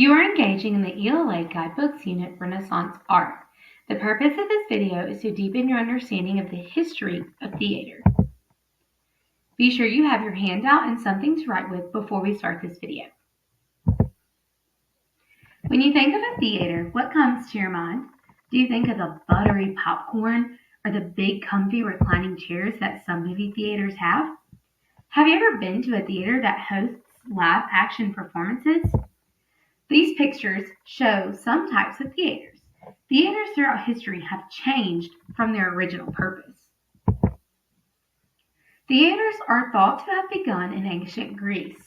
You are engaging in the ELA Guidebooks Unit Renaissance Art. The purpose of this video is to deepen your understanding of the history of theater. Be sure you have your handout and something to write with before we start this video. When you think of a theater, what comes to your mind? Do you think of the buttery popcorn or the big comfy reclining chairs that some movie theaters have? Have you ever been to a theater that hosts live action performances? These pictures show some types of theaters. Theaters throughout history have changed from their original purpose. Theaters are thought to have begun in ancient Greece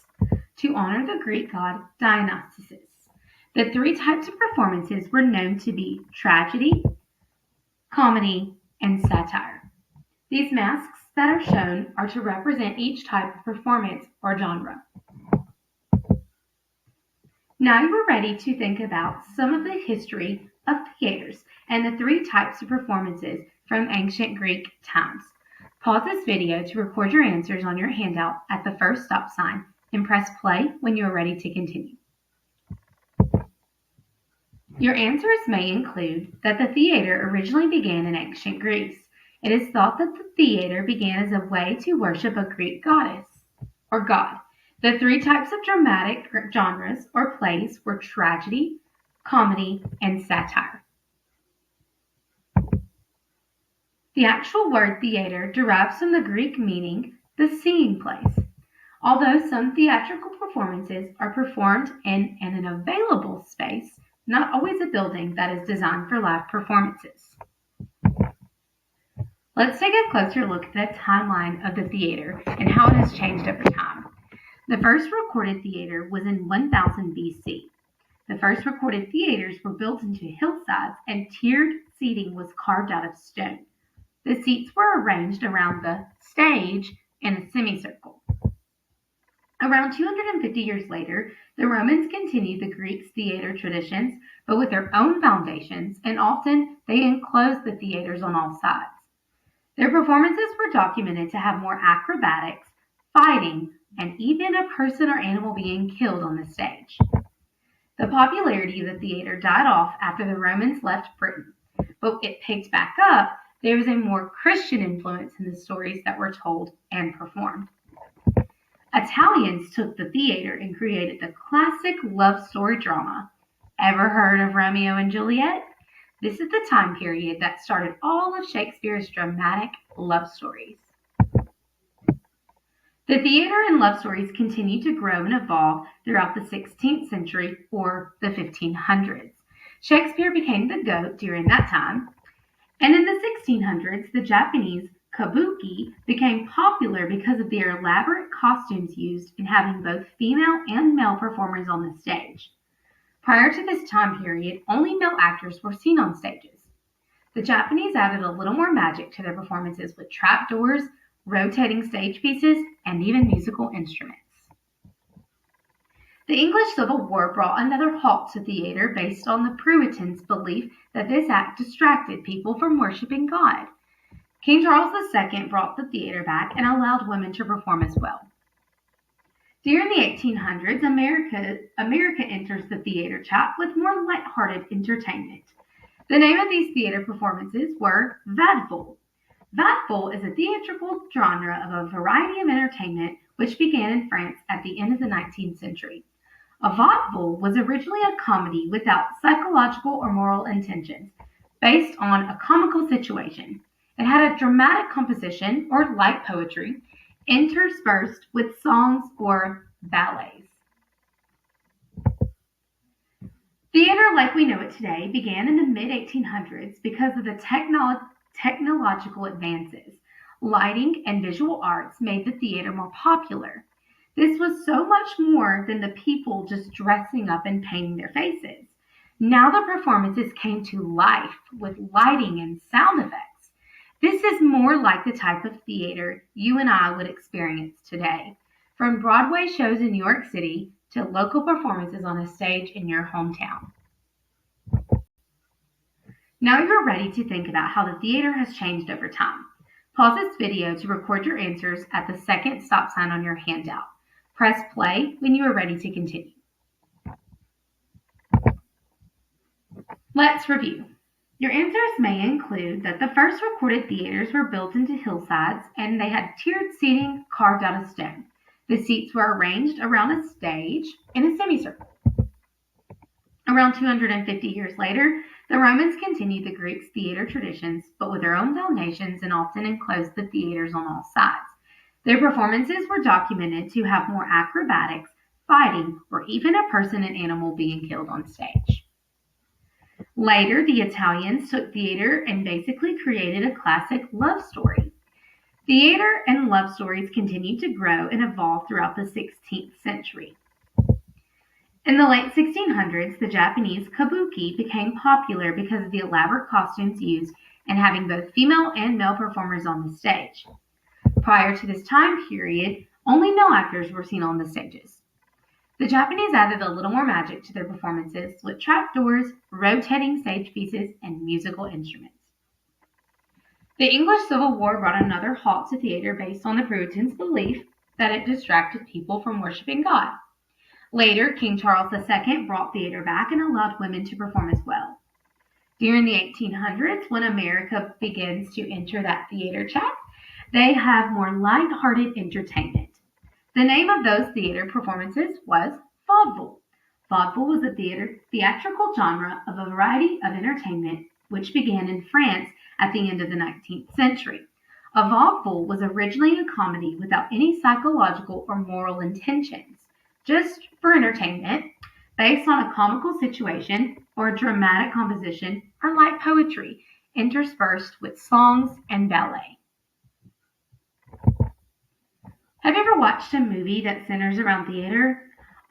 to honor the Greek god Dionysus. The three types of performances were known to be tragedy, comedy, and satire. These masks that are shown are to represent each type of performance or genre. Now you are ready to think about some of the history of theaters and the three types of performances from ancient Greek times. Pause this video to record your answers on your handout at the first stop sign and press play when you are ready to continue. Your answers may include that the theater originally began in ancient Greece. It is thought that the theater began as a way to worship a Greek goddess or god. The three types of dramatic genres or plays were tragedy, comedy, and satire. The actual word theater derives from the Greek meaning the singing place. Although some theatrical performances are performed in an available space, not always a building that is designed for live performances. Let's take a closer look at the timeline of the theater and how it has changed over time. The first recorded theater was in 1000 BC. The first recorded theaters were built into hillsides and tiered seating was carved out of stone. The seats were arranged around the stage in a semicircle. Around 250 years later, the Romans continued the Greeks' theater traditions, but with their own foundations, and often they enclosed the theaters on all sides. Their performances were documented to have more acrobatics, fighting, and even a person or animal being killed on the stage. The popularity of the theater died off after the Romans left Britain, but it picked back up. There was a more Christian influence in the stories that were told and performed. Italians took the theater and created the classic love story drama. Ever heard of Romeo and Juliet? This is the time period that started all of Shakespeare's dramatic love stories. The theater and love stories continued to grow and evolve throughout the 16th century or the 1500s. Shakespeare became the GOAT during that time. And in the 1600s, the Japanese kabuki became popular because of their elaborate costumes used in having both female and male performers on the stage. Prior to this time period, only male actors were seen on stages. The Japanese added a little more magic to their performances with trapdoors, rotating stage pieces, and even musical instruments. The English Civil War brought another halt to theater based on the Puritans' belief that this act distracted people from worshiping God. King Charles II brought the theater back and allowed women to perform as well. During the 1800s, America enters the theater chat with more lighthearted entertainment. The name of these theater performances were vaudeville. Vaudeville is a theatrical genre of a variety of entertainment which began in France at the end of the 19th century. A vaudeville was originally a comedy without psychological or moral intentions, based on a comical situation. It had a dramatic composition, or light poetry, interspersed with songs or ballets. Theater, like we know it today, began in the mid-1800s because of the technological advances. Lighting and visual arts made the theater more popular. This was so much more than the people just dressing up and painting their faces. Now the performances came to life with lighting and sound effects. This is more like the type of theater you and I would experience today, from Broadway shows in New York City to local performances on a stage in your hometown. Now you're ready to think about how the theater has changed over time. Pause this video to record your answers at the second stop sign on your handout. Press play when you are ready to continue. Let's review. Your answers may include that the first recorded theaters were built into hillsides and they had tiered seating carved out of stone. The seats were arranged around a stage in a semicircle. Around 250 years later, the Romans continued the Greek theater traditions, but with their own foundations and often enclosed the theaters on all sides. Their performances were documented to have more acrobatics, fighting, or even a person and animal being killed on stage. Later, the Italians took theater and basically created a classic love story. Theater and love stories continued to grow and evolve throughout the 16th century. In the late 1600s, the Japanese kabuki became popular because of the elaborate costumes used and having both female and male performers on the stage. Prior to this time period, only male actors were seen on the stages. The Japanese added a little more magic to their performances with trapdoors, rotating stage pieces, and musical instruments. The English Civil War brought another halt to theater based on the Puritans' belief that it distracted people from worshiping God. Later, King Charles II brought theater back and allowed women to perform as well. During the 1800s, when America begins to enter that theater track, they have more light-hearted entertainment. The name of those theater performances was vaudeville. Vaudeville was a theatrical genre of a variety of entertainment which began in France at the end of the 19th century. A vaudeville was originally a comedy without any psychological or moral intentions, just for entertainment, based on a comical situation or a dramatic composition or light poetry, interspersed with songs and ballet. Have you ever watched a movie that centers around theater?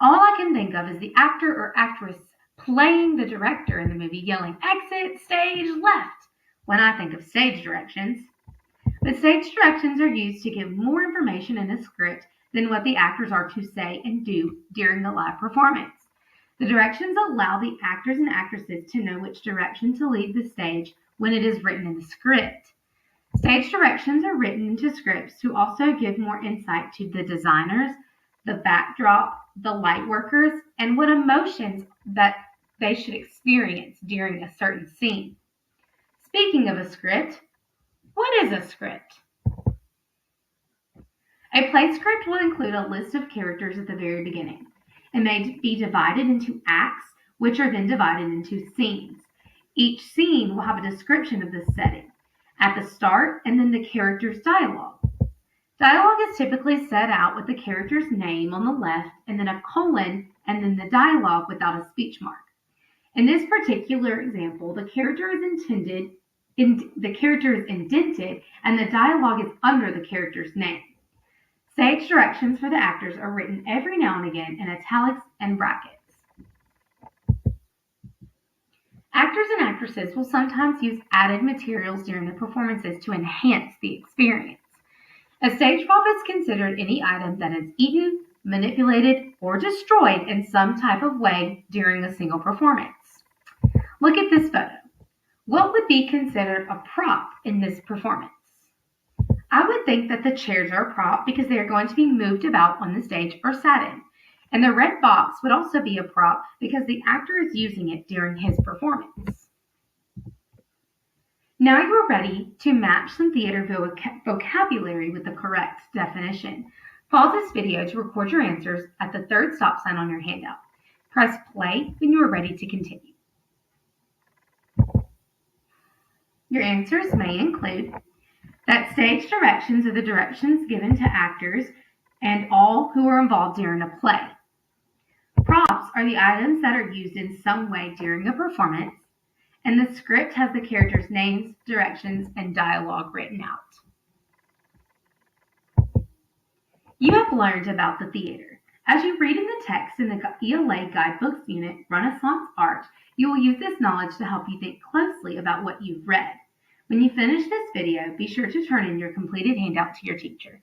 All I can think of is the actor or actress playing the director in the movie yelling, "Exit stage left," when I think of stage directions. But stage directions are used to give more information in a script than what the actors are to say and do during the live performance. The directions allow the actors and actresses to know which direction to lead the stage when it is written in the script. Stage directions are written into scripts to also give more insight to the designers, the backdrop, the light workers, and what emotions that they should experience during a certain scene. Speaking of a script, what is a script? A play script will include a list of characters at the very beginning. It may be divided into acts, which are then divided into scenes. Each scene will have a description of the setting at the start and then the character's dialogue. Dialogue is typically set out with the character's name on the left and then a colon and then the dialogue without a speech mark. In this particular example, the character is indented and the dialogue is under the character's name. Stage directions for the actors are written every now and again in italics and brackets. Actors and actresses will sometimes use added materials during the performances to enhance the experience. A stage prop is considered any item that is eaten, manipulated, or destroyed in some type of way during a single performance. Look at this photo. What would be considered a prop in this performance? I would think that the chairs are a prop because they are going to be moved about on the stage or sat in. And the red box would also be a prop because the actor is using it during his performance. Now you are ready to match some theater vocabulary with the correct definition. Pause this video to record your answers at the third stop sign on your handout. Press play when you are ready to continue. Your answers may include that stage directions are the directions given to actors and all who are involved during a play. Props are the items that are used in some way during a performance, and the script has the characters' names, directions, and dialogue written out. You have learned about the theater. As you read in the text in the ELA Guidebooks Unit, Renaissance Art, you will use this knowledge to help you think closely about what you've read. When you finish this video, be sure to turn in your completed handout to your teacher.